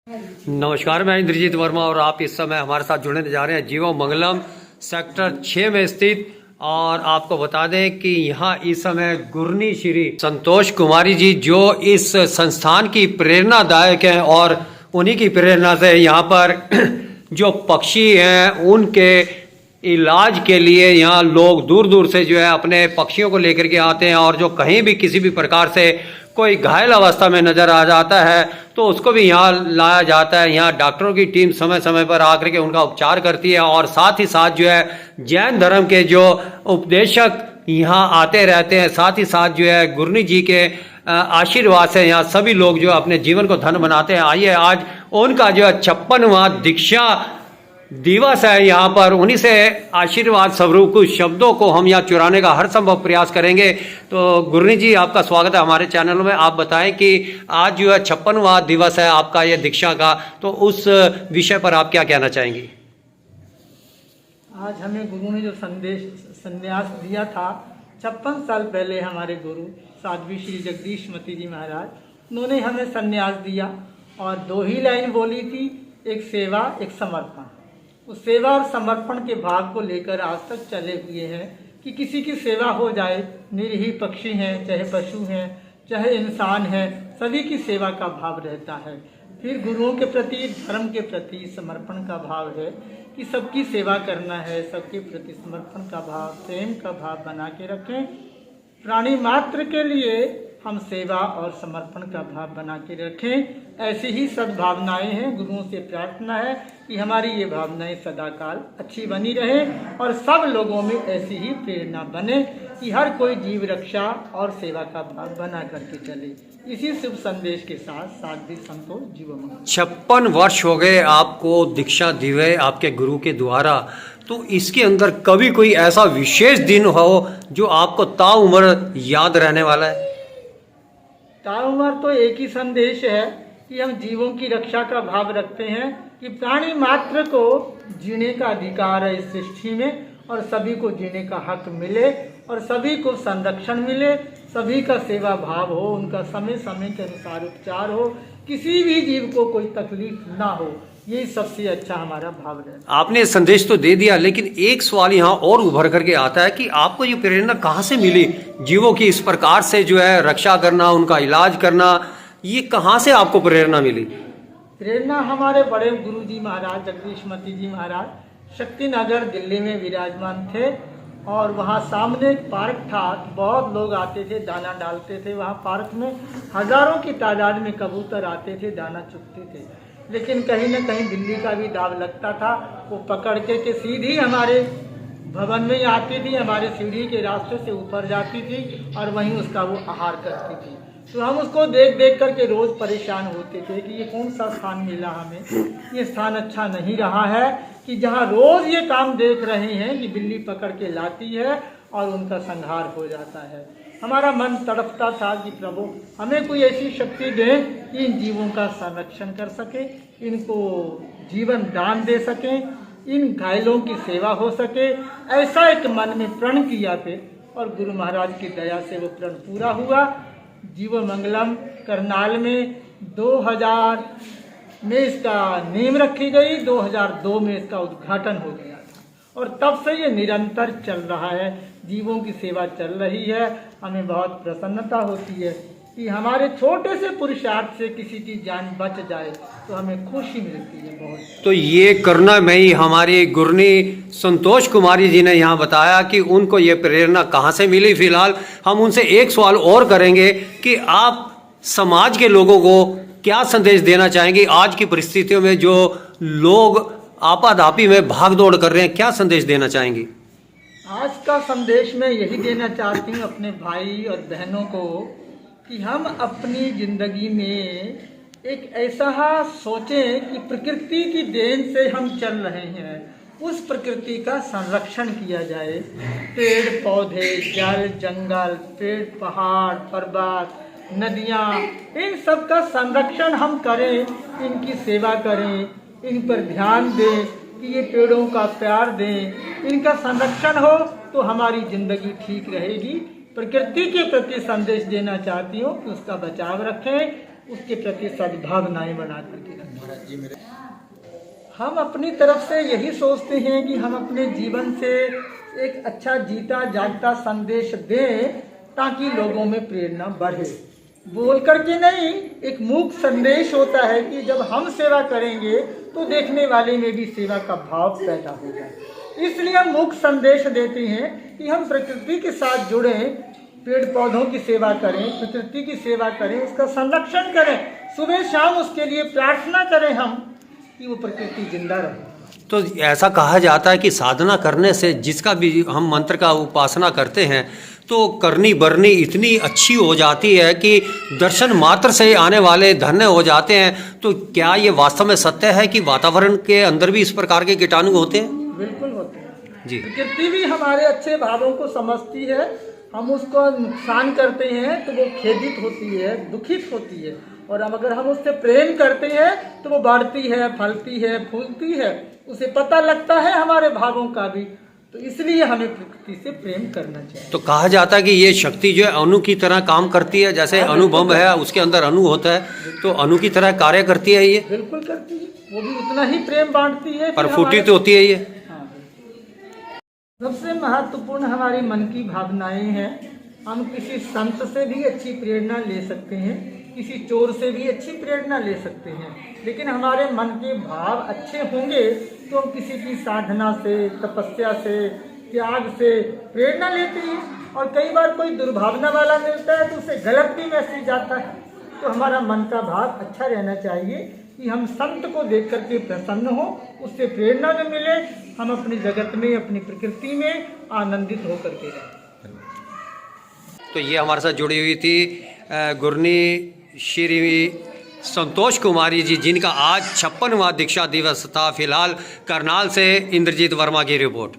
नमस्कार, मैं इंद्रजीत वर्मा और आप इस समय हमारे साथ जुड़ने जा रहे हैं जीवो मंगलम सेक्टर 6 में स्थित। और आपको बता दें कि यहाँ इस समय गुरनी श्री संतोष कुमारी जी जो इस संस्थान की प्रेरणादायक हैं और उन्हीं की प्रेरणा से यहाँ पर जो पक्षी हैं उनके इलाज के लिए यहाँ लोग दूर दूर से जो है अपने पक्षियों को लेकर के आते हैं। और जो कहीं भी किसी भी प्रकार से कोई घायल अवस्था में नज़र आ जाता है तो उसको भी यहाँ लाया जाता है। यहाँ डॉक्टरों की टीम समय समय पर आकर के उनका उपचार करती है। और साथ ही साथ जो है जैन धर्म के जो उपदेशक यहाँ आते रहते हैं। साथ ही साथ जो है गुरनी जी के आशीर्वाद से यहाँ सभी लोग जो अपने जीवन को धन बनाते हैं। आइए आज उनका जो है 56वां दीक्षा दिवस है, यहाँ पर उन्हीं से आशीर्वाद स्वरूप कुछ शब्दों को हम यहाँ चुराने का हर संभव प्रयास करेंगे। तो गुरनी जी, आपका स्वागत है हमारे चैनल में। आप बताएं कि आज जो है 56वां दिवस है आपका ये दीक्षा का, तो उस विषय पर आप क्या कहना चाहेंगी? आज हमें गुरु ने जो संन्यास दिया था 56 साल पहले, हमारे गुरु साध्वी श्री जगदीशमती जी महाराज, उन्होंने हमें संन्यास दिया और 2 ही लाइन बोली थी, एक सेवा एक समर्पण। उस सेवा और समर्पण के भाव को लेकर आज तक चले हुए हैं कि किसी की सेवा हो जाए। निरीह पक्षी हैं, चाहे पशु हैं, चाहे इंसान हैं, सभी की सेवा का भाव रहता है। फिर गुरुओं के प्रति, धर्म के प्रति समर्पण का भाव है कि सबकी सेवा करना है, सबके प्रति समर्पण का भाव, प्रेम का भाव बना के रखें। प्राणी मात्र के लिए हम सेवा और समर्पण का भाव बना के रखें। ऐसी ही सद्भावनाएं हैं। गुरुओं से प्रार्थना है कि हमारी ये भावनाएं सदाकाल अच्छी बनी रहे और सब लोगों में ऐसी ही प्रेरणा बने कि हर कोई जीव रक्षा और सेवा का भाव बना करके चले। इसी शुभ संदेश के साथ साध्वी संतोष जीवो मंगलम। 56 वर्ष हो गए आपको दीक्षा दिए आपके गुरु के द्वारा, तो इसके अंदर कभी कोई ऐसा विशेष दिन हो जो आपको ताउम्र याद रहने वाला है? ताउम्र तो एक ही संदेश है कि हम जीवों की रक्षा का भाव रखते हैं कि प्राणी मात्र को जीने का अधिकार है इस सृष्टि में, और सभी को जीने का हक मिले और सभी को संरक्षण मिले, सभी का सेवा भाव हो, उनका समय समय के अनुसार उपचार हो, किसी भी जीव को कोई तकलीफ ना हो। ये सबसे अच्छा हमारा भाव है। आपने संदेश तो दे दिया, लेकिन एक सवाल यहाँ और उभर करके आता है कि आपको ये प्रेरणा कहाँ से मिली जीवों की इस प्रकार से जो है रक्षा करना, उनका इलाज करना, ये कहाँ से आपको प्रेरणा मिली? प्रेरणा हमारे बड़े गुरु जी महाराज जगदीशमती जी महाराज शक्तिनगर दिल्ली में विराजमान थे और वहाँ सामने एक पार्क था। बहुत लोग आते थे, दाना डालते थे। वहाँ पार्क में हजारों की तादाद में कबूतर आते थे, दाना चुगते थे। लेकिन कहीं न कहीं बिल्ली का भी दाव लगता था। वो पकड़ के सीधी हमारे भवन में आती थी, हमारे सीढ़ी के रास्ते से ऊपर जाती थी और वहीं उसका वो आहार करती थी। तो हम उसको देख देख करके रोज़ परेशान होते थे कि ये कौन सा स्थान मिला हमें, ये स्थान अच्छा नहीं रहा है कि जहाँ रोज़ ये काम देख रहे हैं कि बिल्ली पकड़ के लाती है और उनका संहार हो जाता है। हमारा मन तड़पता था कि प्रभु हमें कोई ऐसी शक्ति दें कि इन जीवों का संरक्षण कर सके, इनको जीवन दान दे सकें, इन घायलों की सेवा हो सके। ऐसा एक मन में प्रण किया फिर, और गुरु महाराज की दया से वो प्रण पूरा हुआ। जीवो मंगलम करनाल में 2000 में इसका नींव रखी गई, 2002 में इसका उद्घाटन हो गया था और तब से ये निरंतर चल रहा है। जीवों की सेवा चल रही है। हमें बहुत प्रसन्नता होती है कि हमारे छोटे से पुरुषार्थ से किसी की जान बच जाए तो हमें खुशी मिलती है बहुत। तो ये करना में ही हमारी गुरनी संतोष कुमारी जी ने यहाँ बताया कि उनको ये प्रेरणा कहाँ से मिली। फिलहाल हम उनसे एक सवाल और करेंगे कि आप समाज के लोगों को क्या संदेश देना चाहेंगे आज की परिस्थितियों में जो लोग आपाधापी में भाग दौड़ कर रहे हैं, क्या संदेश देना चाहेंगी? आज का संदेश मैं यही देना चाहती हूँ अपने भाई और बहनों को कि हम अपनी जिंदगी में एक ऐसा सोचें कि प्रकृति की देन से हम चल रहे हैं, उस प्रकृति का संरक्षण किया जाए। पेड़ पौधे, जल जंगल, पेड़ पहाड़, पर्वत, नदियाँ, इन सब का संरक्षण हम करें, इनकी सेवा करें, इन पर ध्यान दें कि ये पेड़ों का प्यार दें, इनका संरक्षण हो तो हमारी जिंदगी ठीक रहेगी। प्रकृति के प्रति संदेश देना चाहती हूँ कि उसका बचाव रखें, उसके प्रति सद्भावनाएं बना करके रखें। हम अपनी तरफ से यही सोचते हैं कि हम अपने जीवन से एक अच्छा जीता जागता संदेश दें ताकि लोगों में प्रेरणा बढ़े। बोल करके नहीं, एक मूक संदेश होता है कि जब हम सेवा करेंगे तो देखने वाले में भी सेवा का भाव पैदा होगा। इसलिए हम मूक संदेश देते हैं कि हम प्रकृति के साथ जुड़ें, पेड़ पौधों की सेवा करें, प्रकृति की सेवा करें, उसका संरक्षण करें, सुबह शाम उसके लिए प्रार्थना करें हम कि वो प्रकृति जिंदा रहे। तो ऐसा कहा जाता है कि साधना करने से, जिसका भी हम मंत्र का उपासना करते हैं, तो करनी बरनी इतनी अच्छी हो जाती है कि दर्शन मात्र से आने वाले धन्य हो जाते हैं। तो क्या ये वास्तव में सत्य है कि वातावरण के अंदर भी इस प्रकार के कीटाणु होते हैं? बिल्कुल होते हैं जी। प्रकृति भी हमारे अच्छे भावों को समझती है, हम उसको नुकसान करते हैं तो वो खेदित होती है, दुखित होती है, और अब अगर हम उससे प्रेम करते हैं तो वो बढ़ती है, फलती है, फूलती है, उसे पता लगता है हमारे भावों का भी। तो इसलिए हमें प्रकृति से प्रेम करना चाहिए। तो कहा जाता है कि ये शक्ति जो है अणु की तरह काम करती है, जैसे अणुबम है उसके अंदर अणु होता है, तो अणु की तरह कार्य करती है ये। बिल्कुल करती है, वो भी उतना ही प्रेम बांटती है। प्रफुल्लित होती है ये। हाँ, सबसे महत्वपूर्ण हमारी मन की भावनाएं हैं। हम किसी संत से भी अच्छी प्रेरणा ले सकते हैं, किसी चोर से भी अच्छी प्रेरणा ले सकते हैं, लेकिन हमारे मन के भाव अच्छे होंगे तो हम किसी की साधना से, तपस्या से, त्याग से प्रेरणा लेते हैं। और कई बार कोई दुर्भावना वाला मिलता है तो उसे गलत भी मैसेज आता है। तो हमारा मन का भाव अच्छा रहना चाहिए कि हम संत को देख करके प्रसन्न हो, उससे प्रेरणा में मिले, हम अपने जगत में, अपनी प्रकृति में आनंदित होकर के रहें। तो ये हमारे साथ जुड़ी हुई थी गुरनी श्री संतोष कुमारी जी, जिनका आज 56वां दीक्षा दिवस था। फिलहाल करनाल से इंद्रजीत वर्मा की रिपोर्ट।